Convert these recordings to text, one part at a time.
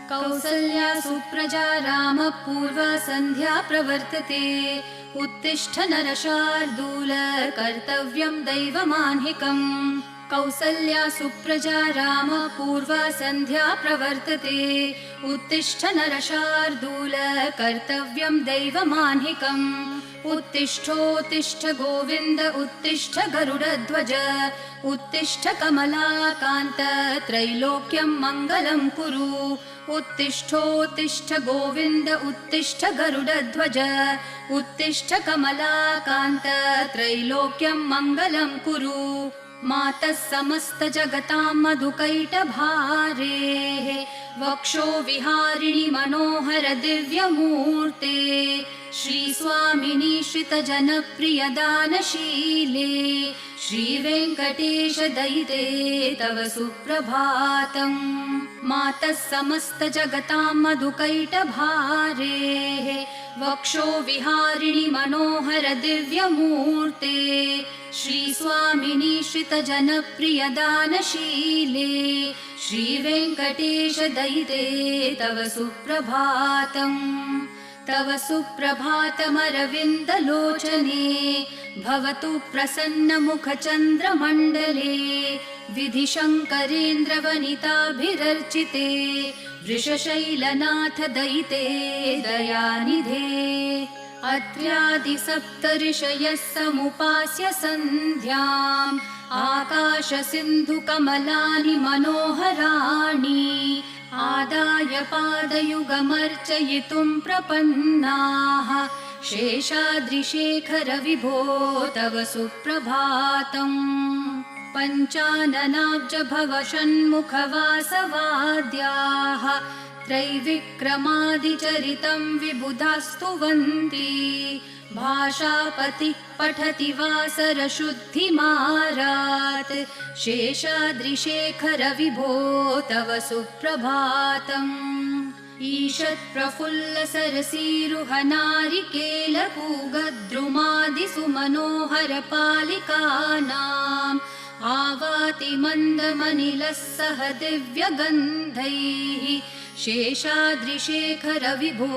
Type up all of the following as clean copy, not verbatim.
कौसल्या सुप्रजा रामपूर्वा सन्ध्या प्रवर्तते। उत्तिष्ठ नरशार्दूल कर्तव्यं दैवमान्हिकम्। कौसल्या सुप्रजा रामपूर्वा सन्ध्या प्रवर्तते। उत्तिष्ठ नरशार्दूल कर्तव्यं दैवमान्हिकम्। उत्तिष्ठोत्तिष्ठ गोविन्द उत्तिष्ठ गरुडध्वज उत्तिष्ठ कमलाकान्त त्रैलोक्यं मङ्गलं कुरु। उत्तिष्ठोत्तिष्ठ गोविन्द उत्तिष्ठ गरुडध्वज उत्तिष्ठ कमलाकान्त त्रैलोक्यं मङ्गलं कुरु। मातः समस्त जगतां मधुकैटभारेः वक्षो विहारिणि मनोहर दिव्यमूर्ते। श्रीस्वामिनि श्रितजनप्रिय दानशीले श्रीवेङ्कटेश दयिते तव सुप्रभातम्। मातः समस्त जगतां मधुकैटभारेः वक्षो विहारिणि मनोहर दिव्यमूर्ते। श्रीस्वामिनि श्रितजनप्रिय दानशीले श्रीवेङ्कटेश दयिते तव सुप्रभातम्। तव सुप्रभातमरविन्दलोचने भवतु प्रसन्नमुखचन्द्रमण्डले। विधिशङ्करेन्द्रवनिताभिरर्चिते वृषशैलनाथ दयिते दयानिधे। अत्र्यादिसप्तऋषयः समुपास्य सन्ध्याम् आकाशसिन्धुकमलानि मनोहराणि आदाय पादयुगमर्चयितुं प्रपन्नाः। शेषाद्रिशेखर विभो तव सुप्रभातम्। पञ्चाननाब्ज भव षण्मुखवासवाद्याः त्रैविक्रमादिचरितं विबुधास्तुवन्ति। भाषापतिः पठति वासरशुद्धिमारात् शेषाद्रिशेखर विभो तव सुप्रभातम्। ईषत्प्रफुल्लसरसीरुहनारिकेलपूगद्रुमादिसुमनोहरपालिकानाम् आवाति मन्दमनिलः सह दिव्यगन्धैः शेषाद्रिशेखर विभो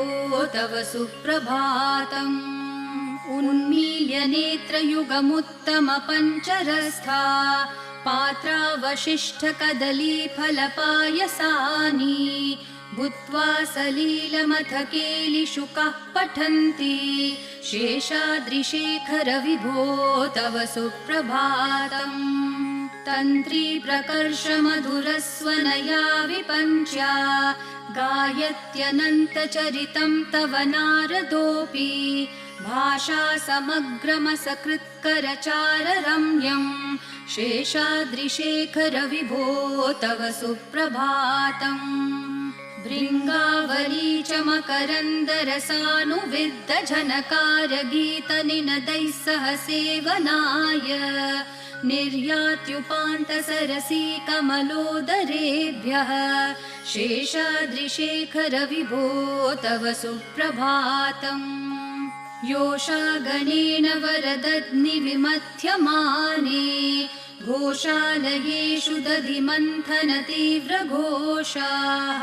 तव सुप्रभातम्। उन्मील्य नेत्रयुगमुत्तमपञ्चरस्था पात्रावशिष्टकदलीफलपायसानि भूत्वा सलीलमथकेलिशुकाः पठन्ति शेषाद्रिशेखर विभो तव सुप्रभातम्। तन्त्री प्रकर्ष मधुरस्वनया विपञ्च्या गायत्यनन्तचरितं तव नारदोऽपि भाषा समग्रमसकृत्करचाररम्यं शेषाद्रिशेखर विभो तव सुप्रभातम्। भृङ्गावली च मकरन्दरसानुविद्धझनकारगीतनिनदैः सह सेवनाय निर्यात्युपान्तसरसी कमलोदरेभ्यः शेषाद्रिशेखर विभो तव सुप्रभातम्। योषागणेन वरदग्निविमथ्यमाने घोषालयेषु दधिमन्थन तीव्रघोषाः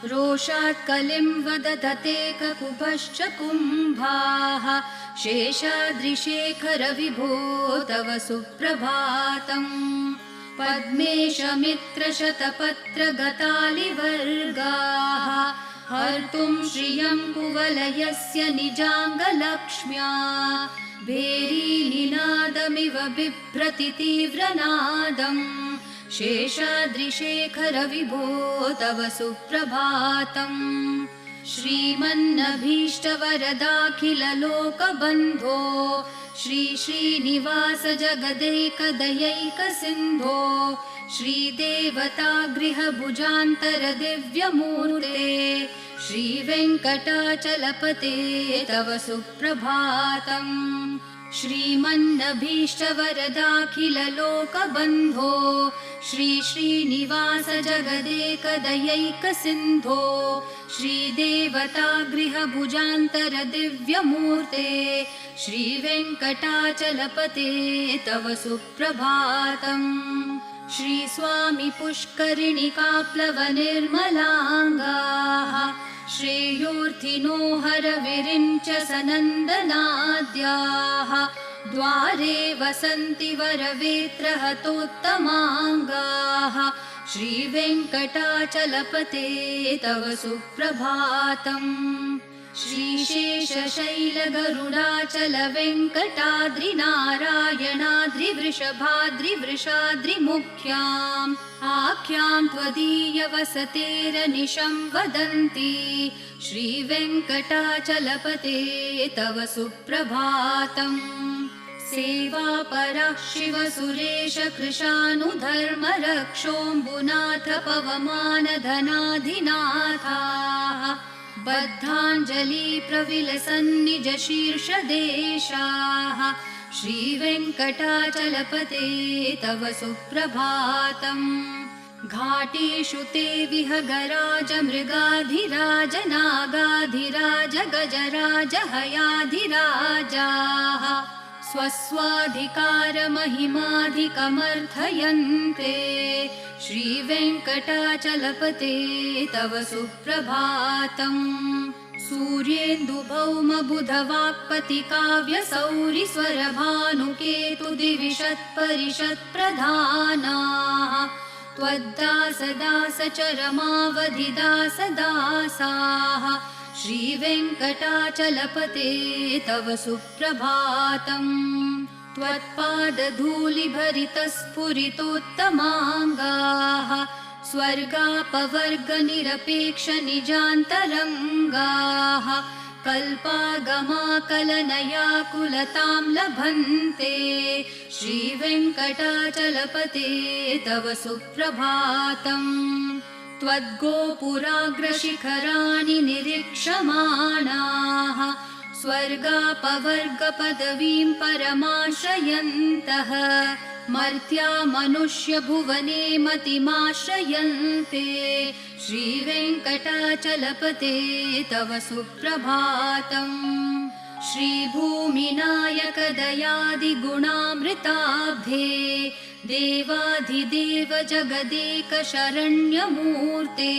रोषात् कलिं वदधते ककुभश्च कुम्भाः शेषाद्रिशेखर विभो तव सुप्रभातम्। पद्मेशमित्रशतपत्रगतालिवर्गाः हर्तुं श्रियं कुवलयस्य निजाङ्गलक्ष्म्या भेरीनिनादमिव बिभ्रति तीव्रनादम् शेषाद्रिशेखर विभो तव सुप्रभातम्। श्रीमन्नभीष्टवरदाखिललोकबन्धो श्री श्रीनिवास जगदैकदयैकसिन्धो श्रीदेवतागृहभुजान्तर दिव्यमूर्ते श्रीवेङ्कटाचलपते तव सुप्रभातम्। श्रीमन्नभीष्टवरदाखिललोकबन्धो श्री श्रीनिवास जगदेकदयैकसिन्धो श्रीदेवतागृहभुजान्तर दिव्यमूर्ते श्रीवेङ्कटाचलपते तव सुप्रभातम्। श्रीस्वामी पुष्करिणिकाप्लवनिर्मलाङ्गाः श्रेयोर्थिनो हरविरिञ्च सनन्दनाद्याः द्वारे वसन्ति वरवेत्रहतोत्तमाङ्गाः श्रीवेङ्कटाचलपते तव सुप्रभातम्। श्रीशेषशैलगरुडाचलवेङ्कटाद्रिनारायणाद्रिवृषभाद्रिवृषाद्रिमुख्याम् आख्यां त्वदीयवसतेरनिशं वदन्ति श्रीवेङ्कटाचलपते तव सुप्रभातम्। सेवापराः शिवसुरेश कृशानुधर्मरक्षोऽम्बुनाथ पवमानधनाधिनाथाः बद्धाञ्जलि प्रविलसन्निजशीर्षदेशाः श्रीवेङ्कटाचलपते तव सुप्रभातम्। घाटेषु ते विहगराज मृगाधिराज नागाधिराज गजराज हयाधिराजाः स्वस्वाधिकारमहिमाधिकमर्थयन्ते श्रीवेङ्कटाचलपते तव सुप्रभातम्। सूर्येन्दुभौमबुधवाक्पतिकाव्यसौरिस्वरभानुकेतुदिविषत्परिषत्प्रधानाः त्वद्दासदासचरमावधिदासदासाः श्रीवेङ्कटाचलपते तव सुप्रभातम्। त्वत्पादधूलिभरितस्फुरितोत्तमाङ्गाः स्वर्गापवर्गनिरपेक्षनिजान्तरङ्गाः कल्पागमाकलनयाकुलतां लभन्ते श्रीवेङ्कटाचलपते तव सुप्रभातम्। त्वद्गोपुराग्रशिखराणि निरीक्षमाणाः स्वर्गापवर्गपदवीं परमाश्रयन्तः मर्त्या मनुष्यभुवने मतिमाश्रयन्ते श्रीवेङ्कटाचलपते तव सुप्रभातम्। श्रीभूमिनायकदयादिगुणामृताब्धे देवाधिदेव जगदेक शरण्यमूर्ते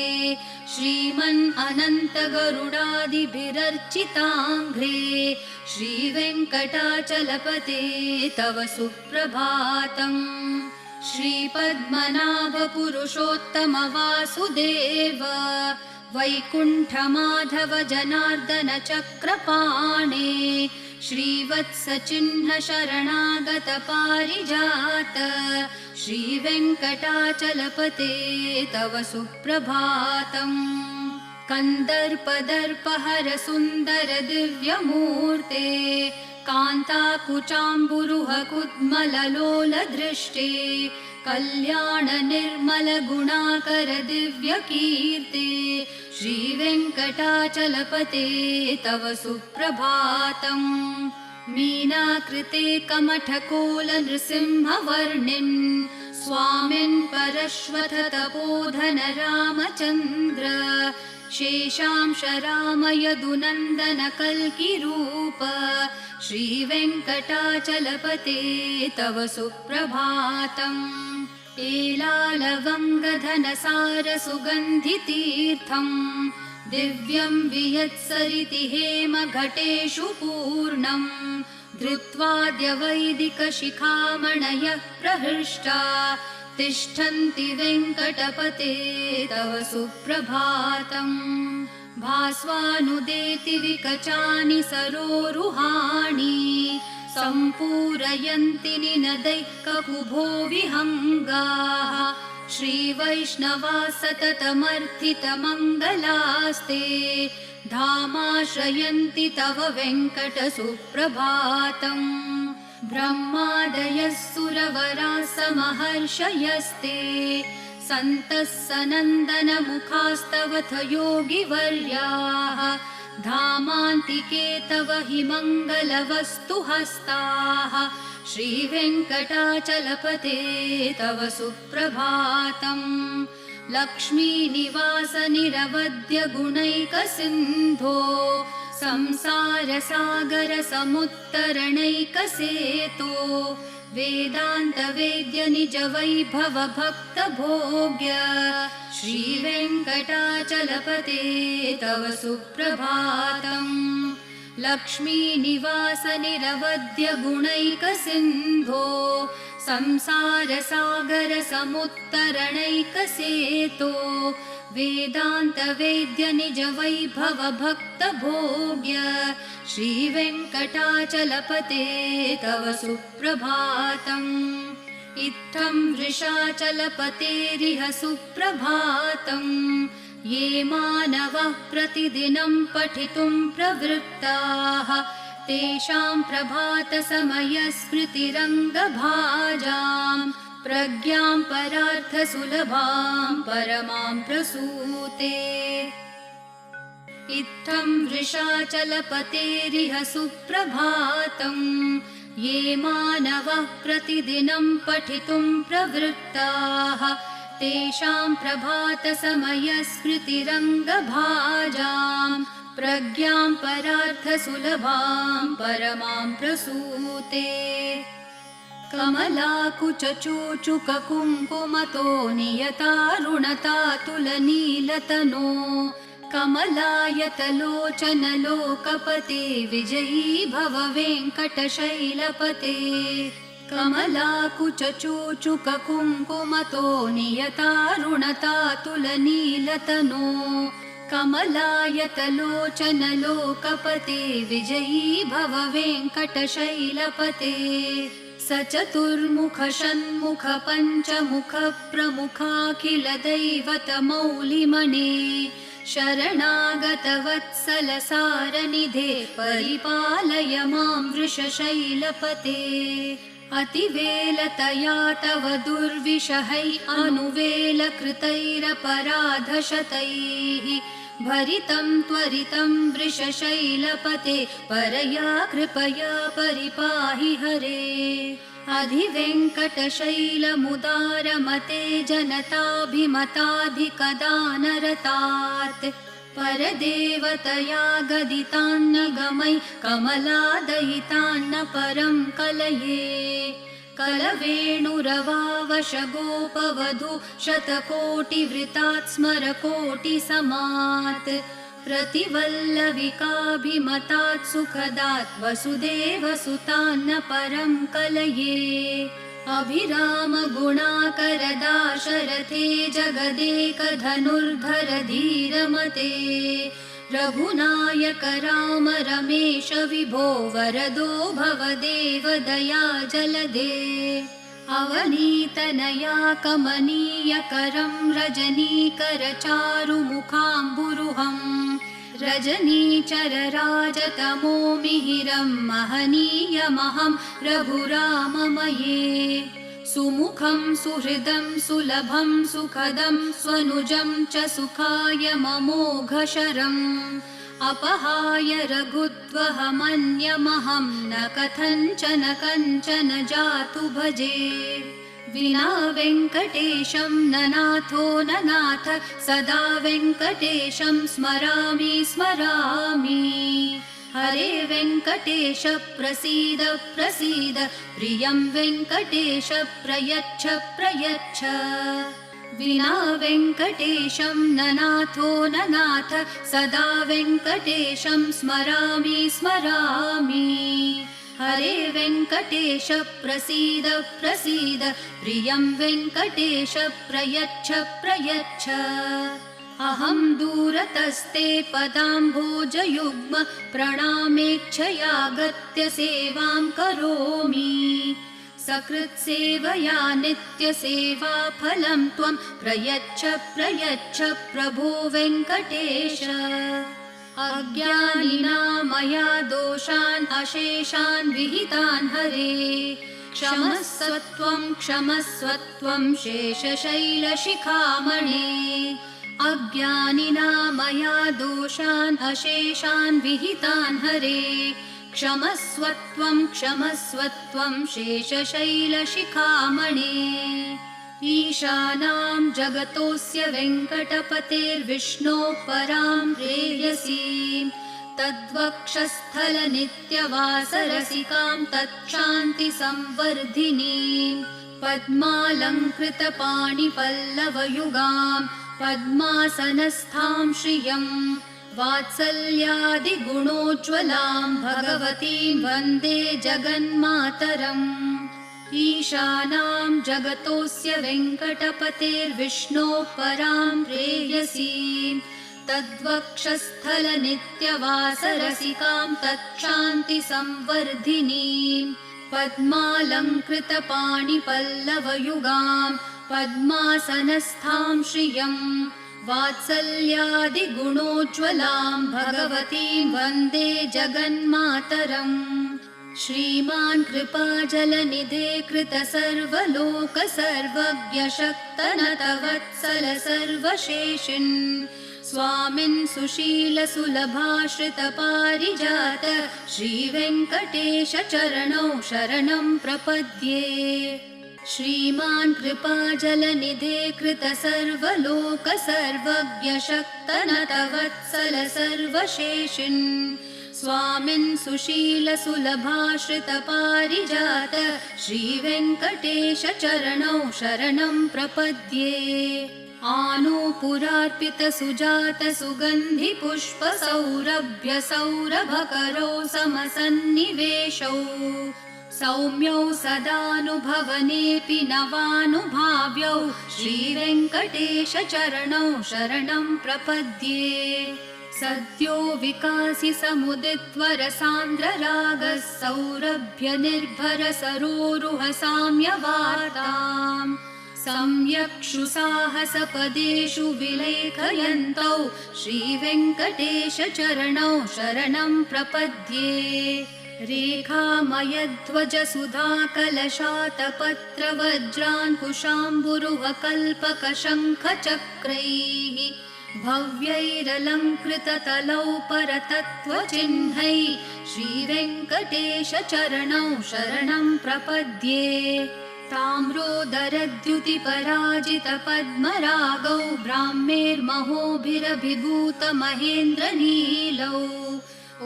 श्रीमन् अनन्तगरुडादिभिरर्चिताङ्घ्रे श्रीवेङ्कटाचलपते तव सुप्रभातम्। श्रीपद्मनाभपुरुषोत्तम वासुदेव वैकुण्ठमाधव जनार्दन चक्रपाणे श्रीवत्सचिह्न शरणागत पारिजात श्रीवेङ्कटाचलपते तव सुप्रभातम्। कन्दर्पदर्पहर सुन्दर दिव्यमूर्ते कान्ताकुचाम्बुरुह कुड्मललोलदृष्टे कल्याण निर्मल गुणाकर दिव्यकीर्ते श्रीवेङ्कटाचलपते तव सुप्रभातम्। मीनाकृते कमठकोल नृसिंहवर्णिन् स्वामिन् परश्वथ तपोधन रामचन्द्र शेषांश राम यदुनन्दन कल्किरूप श्रीवेङ्कटाचलपते तव सुप्रभातम्। एलालवङ्गधनसार सुगन्धितीर्थम् दिव्यं वियत्सरिति हेमघटेषु पूर्णम् धृत्वाद्य वैदिकशिखामणयः प्रहृष्टा तिष्ठन्ति वेङ्कटपते तव सुप्रभातम्। भास्वानुदेति विकचानि सरोरुहाणि सम्पूरयन्ति निनदैः ककुभो विहङ्गाः श्रीवैष्णवा सततमर्थितमङ्गलास्ते धामाश्रयन्ति तव वेङ्कट सुप्रभातम्। ब्रह्मादयः सुरवराः समहर्षयस्ते सन्तः सनन्दनमुखास्तवथ योगिवर्याः धामान्तिके तव हि मङ्गलवस्तुहस्ताः श्रीवेङ्कटाचलपते तव सुप्रभातम्। लक्ष्मीनिवास निरवद्य गुणैकसिन्धो संसारसागर समुत्तरणैकसेतो वेदान्तवेद्य निजवैभव भक्तभोग्य श्रीवेङ्कटाचलपते तव सुप्रभातम्। लक्ष्मीनिवास निरवध्य गुणैकसिन्धो संसारसागर समुत्तरणैकसेतो वेदान्तवेद्य निजवैभव भक्तभोग्य श्रीवेङ्कटाचलपते तव सुप्रभातम्। इत्थं वृषाचलपतेरिह सुप्रभातम्। ये मानवः प्रतिदिनं पठितुं प्रवृत्ताः तेषां प्रभातसमयस्मृतिरङ्गभाजाम् प्रज्ञां परार्थसुलभां परमां प्रसूते। इत्थं वृषाचलपतेरिह सुप्रभातम्। ये मानवः प्रतिदिनं पठितुं प्रवृत्ताः तेषां प्रभातसमयस्मृतिरङ्गभाजां प्रज्ञां परार्थसुलभां परमां प्रसूते। कमलाकुचूचुककुङ्कुमतो नियतारुणतातुलनीलतनो कमलायतलोचनलोकपते विजयी भव वेङ्कटशैलपते। कमलाकुचूचुककुङ्कुमतो नियतारुणतातुलनीलतनो कमलायतलोचनलोकपते विजयी भव वेङ्कटशैलपते। सचतुर्मुख षण्मुख पञ्चमुख प्रमुखाखिल दैवतमौलिमणे शरणागतवत्सल सारनिधे परिपालय मां वृषशैलपते। अतिवेलतया तव दुर्विषहै अनुवेलकृतैरपराधशतैः भरितं त्वरितं वृषशैलपते परया कृपया परिपाहि हरे। अधिवेङ्कटशैलमुदारमते जनताभिमताधिकदानरतात् परदेवतया गदितान्न गमै कमलादयितान्न परं कलये। कलवेणुरवावशगोपवधू शतकोटिवृतात् स्मरकोटिसमात् प्रतिवल्लविकाभिमतात् सुखदात् वसुदेवसुतान्न परं कलये। अभिराम गुणाकरदाशरथे जगदेकधनुर्धर धीरमते रघुनायक राम रमेश विभो वरदो भवदेव दया जलदे। अवनीतनया कमनीयकरं रजनीकर चारुमुखाम्बुरुहं रजनीचरराजतमो मिहिरं महनीयमहं रघुराममये। सुमुखं सुहृदं सुलभं सुखदं स्वनुजं च सुखाय ममोघशरम् अपहाय रघुत्वहमन्यमहं न कथञ्चन कञ्चन जातु भजे। विना वेङ्कटेशं न नाथो न नाथ सदा वेङ्कटेशं स्मरामि स्मरामि। हरे वेङ्कटेश प्रसीद प्रसीद प्रियं वेङ्कटेश प्रयच्छ प्रयच्छ। विना वेङ्कटेशं न नाथो न नाथ सदा वेङ्कटेशं स्मरामि स्मरामि। हरे वेङ्कटेश प्रसीद प्रसीद प्रियं वेङ्कटेश प्रयच्छ प्रयच्छ। अहं दूरतस्ते पदाम्भोजयुग्म प्रणामेच्छयागत्य सेवां करोमि। सकृत्सेवया नित्यसेवाफलं त्वं प्रयच्छ प्रयच्छ प्रभो वेङ्कटेश। अज्ञानिना मया दोषान् अशेषान् विहितान् हरे क्षमस्वत्वं क्षमस्वत्वं शेषशैलशिखामणे। अज्ञानिना मया दोषान् अशेषान् विहितान् हरे क्षमस्वत्वं क्षमस्वत्वं शेषशैलशिखामणे। ईशानां जगतोऽस्य वेङ्कटपतेर्विष्णोः परां प्रेयसीं तद्वक्षस्थलनित्यवासरसिकां तत्क्षान्तिसंवर्धिनीं पद्मालङ्कृतपाणिपल्लवयुगां पद्मासनस्थां श्रियं वात्सल्यादिगुणोज्ज्वलां भगवतीं वन्दे जगन्मातरम्। ईशानां जगतोऽस्य वेङ्कटपतेर्विष्णोः परां प्रेयसीं तद्वक्षस्थलनित्यवासरसिकां तत्क्षान्तिसंवर्धिनीं पद्मालङ्कृतपाणिपल्लवयुगां पद्मासनस्थां श्रियं वात्सल्यादिगुणोज्ज्वलां भगवतीं वन्दे जगन्मातरम्। श्रीमान् कृपाजलनिधे कृतसर्वलोकसर्वज्ञशक्तनतवत्सल सर्वशेषिन् स्वामिन् सुशीलसुलभाश्रितपारिजात श्रीवेङ्कटेशचरणौ शरणं प्रपद्ये। श्रीमान् कृपाजलनिधे कृतसर्वलोकसर्वज्ञशक्तनतवत्सल सर्वशेषिन् स्वामिन् सुशीलसुलभाश्रितपारिजात श्रीवेङ्कटेशचरणौ शरणं प्रपद्ये। आनूपुरार्पितसुजातसुगन्धिपुष्पसौरभ्यसौरभकरौ समसन्निवेशौ सौम्यौ सदानुभवनेऽपि नवानुभाव्यौ श्रीवेङ्कटेशचरणौ शरणं प्रपद्ये। सद्यो विकासि समुदित्वरसान्द्ररागः सौरभ्यनिर्भरसरोरुहसाम्यवार्ताम् सम्यक्षु साहसपदेषु विलेखयन्तौ श्रीवेङ्कटेशचरणौ शरणं प्रपद्ये। रेखामयध्वजसुधाकलशातपत्रवज्राङ्कुशाम्बुरुहकल्पकशङ्खचक्रैः भव्यैरलङ्कृततलौ परतत्त्वचिह्नैः श्रीवेङ्कटेशचरणौ शरणं प्रपद्ये। ताम्रोदरद्युतिपराजितपद्मरागौ ब्राह्मेर्महोभिरभिभूतमहेन्द्रनीलौ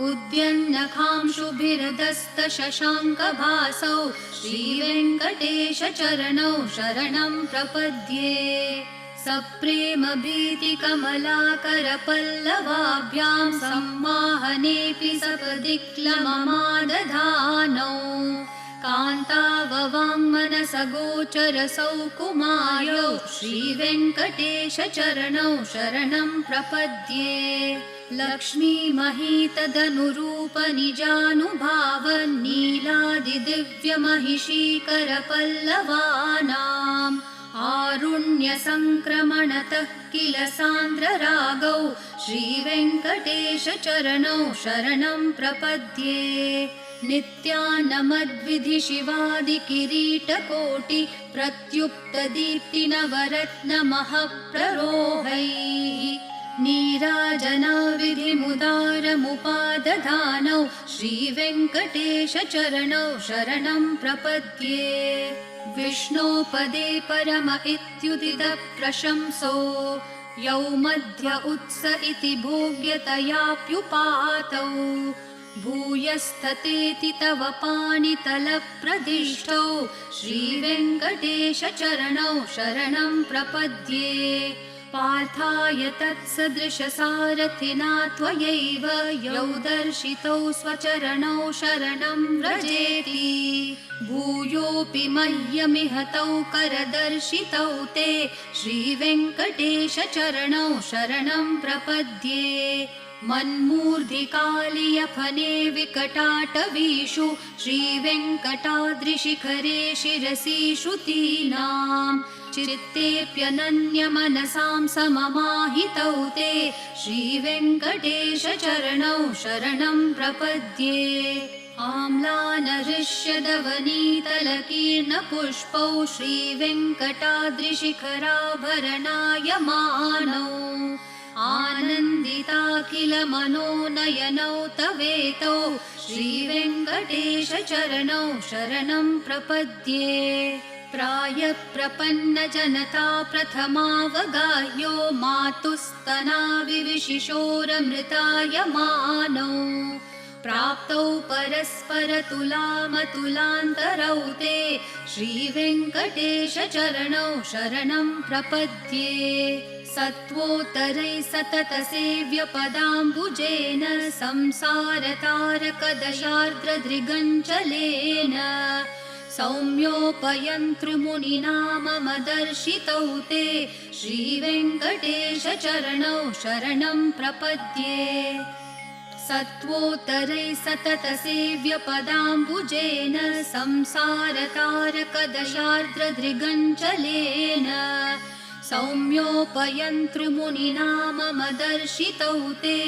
उद्यन्नखांशुभिरदस्तशशाङ्कभासौ श्रीवेङ्कटेशचरणौ शरणं प्रपद्ये। सप्रेमभीतिकमलाकरपल्लवाभ्यां सम्माहनेऽपि सपदि क्लममादधानौ कान्ताववाङ्मनसगोचरसौ कुमार्यौ श्रीवेङ्कटेशचरणौ शरणं प्रपद्ये। लक्ष्मीमहीतदनुरूपनिजानुभावन्नीलादिदिव्यमहिषीकरपल्लवानाम् आरुण्यसङ्क्रमणतः किल सान्द्ररागौ श्रीवेङ्कटेशचरणौ शरणं प्रपद्ये। नित्यानमद्विधिशिवादिकिरीटकोटि प्रत्युक्तदीप्तिनवरत्नमःप्ररोहैः नीराजनाविधिमुदारमुपादधानौ श्रीवेङ्कटेशचरणौ शरणं प्रपद्ये। विष्णोपदे परम इत्युदितः प्रशंसो यौ मध्य उत्स इति भोग्यतयाप्युपातौ भूयस्ततेति तव पाणितलप्रदिष्टौ श्रीवेङ्कटेशचरणौ शरणं प्रपद्ये। पार्थाय तत्सदृशसारथिना त्वयैव यौ दर्शितौ स्वचरणौ शरणं व्रजेति भूयोऽपि मह्यमिह तौ करदर्शितौ ते श्रीवेङ्कटेशचरणौ शरणं प्रपद्ये। मन्मूर्धिकालियफने विकटाटवीषु श्रीवेङ्कटाद्रिशिखरे शिरसि श्रुतीनां चित्तेऽप्यनन्यमनसां सममाहितौ ते श्रीवेङ्कटेशचरणौ शरणं प्रपद्ये। आम्लानहृष्यदवनीतलकीर्णपुष्पौ श्रीवेङ्कटाद्रिशिखराभरणायमानौ आनन्दिताखिलमनोनयनौ तवेतौ श्रीवेङ्कटेशचरणौ शरणं प्रपद्ये। प्रायप्रपन्नजनता प्रथमावगाह्यो मा मातुस्तना विविशिशोरमृतायमानौ प्राप्तौ परस्परतुलामतुलान्तरौ ते श्रीवेङ्कटेशचरणौ शरणं प्रपद्ये सत्त्वोत्तरैः सततसेव्यपदाम्बुजेन संसारतारकदशार्द्रदृगञ्चलेन सौम्योपयन्तृमुनिना मम दर्शितौ ते श्रीवेङ्कटेशचरणौ शरणं प्रपद्ये सत्त्वोत्तरैः सततसेव्यपदाम्बुजेन संसारतारकदशार्द्रदृगञ्चलेन सौम्योपयन्तृमुनिना मम दर्शितौ ते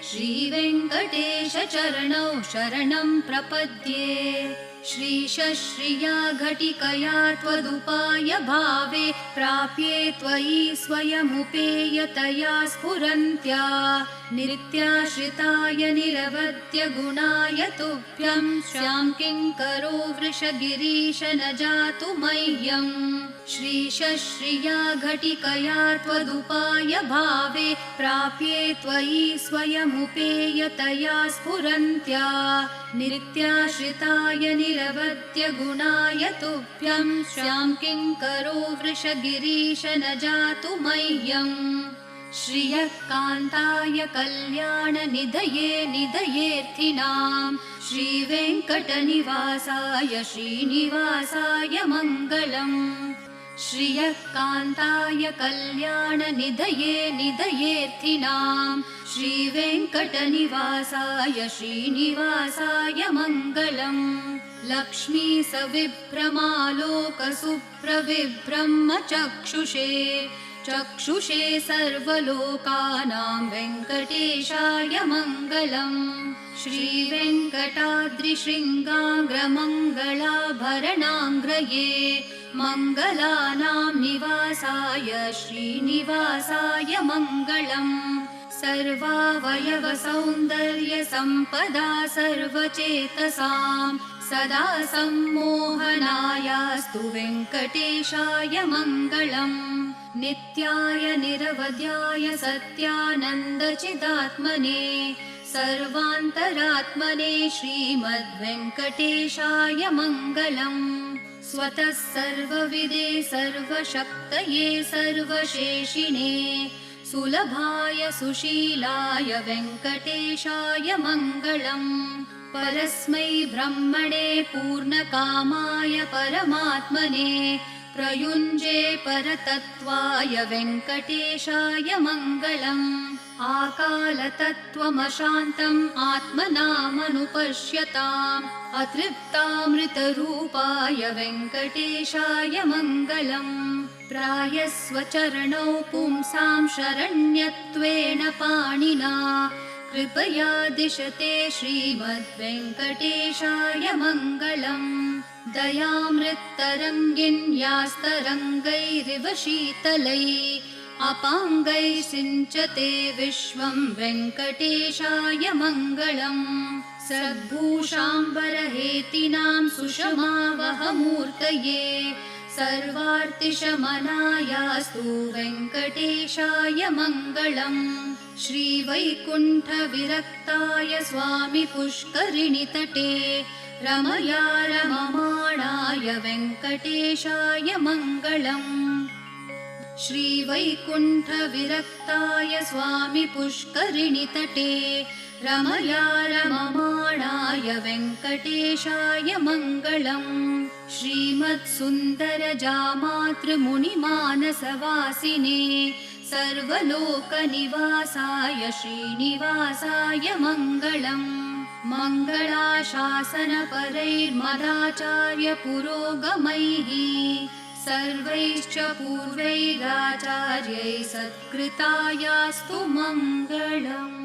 श्रीवेङ्कटेशचरणौ शरणं प्रपद्ये श्रीशश्रिया घटिकया त्वदुपाय भावे प्राप्ये त्वयि स्वयमुपेयतया स्फुरन्त्या नित्याश्रिताय निरवद्य गुणाय तुभ्यं स्यां किङ्करो वृषगिरीश न जातु मह्यम् श्रीशश्रिया घटिकया त्वदुपाय भावे प्राप्ये त्वयि स्वयमुपेयतया स्फुरन्त्या नित्याश्रिताय निरवद्य गुणाय तुभ्यं स्यां किङ्करो वृषगिरीश न जातु मह्यम् श्रियः कान्ताय कल्याणनिधये निधयेऽर्थिनां श्रीवेङ्कटनिवासाय श्रीनिवासाय मङ्गलम् श्रियः कान्ताय कल्याणनिधये निधयेऽर्थिनां श्रीवेङ्कटनिवासाय श्रीनिवासाय मङ्गलम् लक्ष्मी सविभ्रमालोकसुप्रविभ्रमचक्षुषे चक्षुषे सर्वलोकानां वेङ्कटेशाय मङ्गलम् श्रीवेङ्कटाद्रिशृङ्गाग्रमङ्गलाभरणाङ्ग्रये मङ्गलानां निवासाय श्रीनिवासाय मङ्गलम् सर्वावयवसौन्दर्यसम्पदा सर्वचेतसां सदा सम्मोहनायास्तु वेङ्कटेशाय मङ्गलम् नित्याय निरवध्याय सत्यानन्दचिदात्मने सर्वान्तरात्मने श्रीमद्वेङ्कटेशाय मङ्गलम् स्वतः सर्वविदे सर्वशक्तये सर्वशेषिणे सुलभाय सुशीलाय वेङ्कटेशाय मङ्गलम् परस्मै ब्रह्मणे पूर्णकामाय परमात्मने प्रयुञ्जे परतत्त्वाय वेङ्कटेशाय मङ्गलम् आकालतत्त्वमशान्तम् आत्मनामनुपश्यताम् अतृप्तामृतरूपाय वेङ्कटेशाय मङ्गलम् प्रायस्वचरणौ पुंसां शरण्यत्वेन पाणिना कृपया दिशते श्रीमद्वेङ्कटेशाय मङ्गलम् दयामृत्तरङ्गिन्यास्तरङ्गैरिव शीतलैः अपाङ्गैः सिञ्चते विश्वं वेङ्कटेशाय मङ्गलम् सद्भूषाम्बरहेतिनां सुषमावहमूर्तये सर्वार्तिशमनायास्तु वेङ्कटेशाय मङ्गलम् श्रीवैकुण्ठविरक्ताय स्वामि पुष्करिणीतटे रमया रममाणाय वेङ्कटेशाय मङ्गलम् श्रीवैकुण्ठविरक्ताय स्वामि पुष्करिणीतटे रमया रममाणाय वेङ्कटेशाय मङ्गलम् श्रीमत्सुन्दरजामातृमुनिमानसवासिने सर्वलोकनिवासाय श्रीनिवासाय मङ्गलम् मङ्गलाशासनपरैर्मदाचार्यपुरोगमैः सर्वैश्च पूर्वैराचार्यैः सत्कृतायास्तु मङ्गलम्।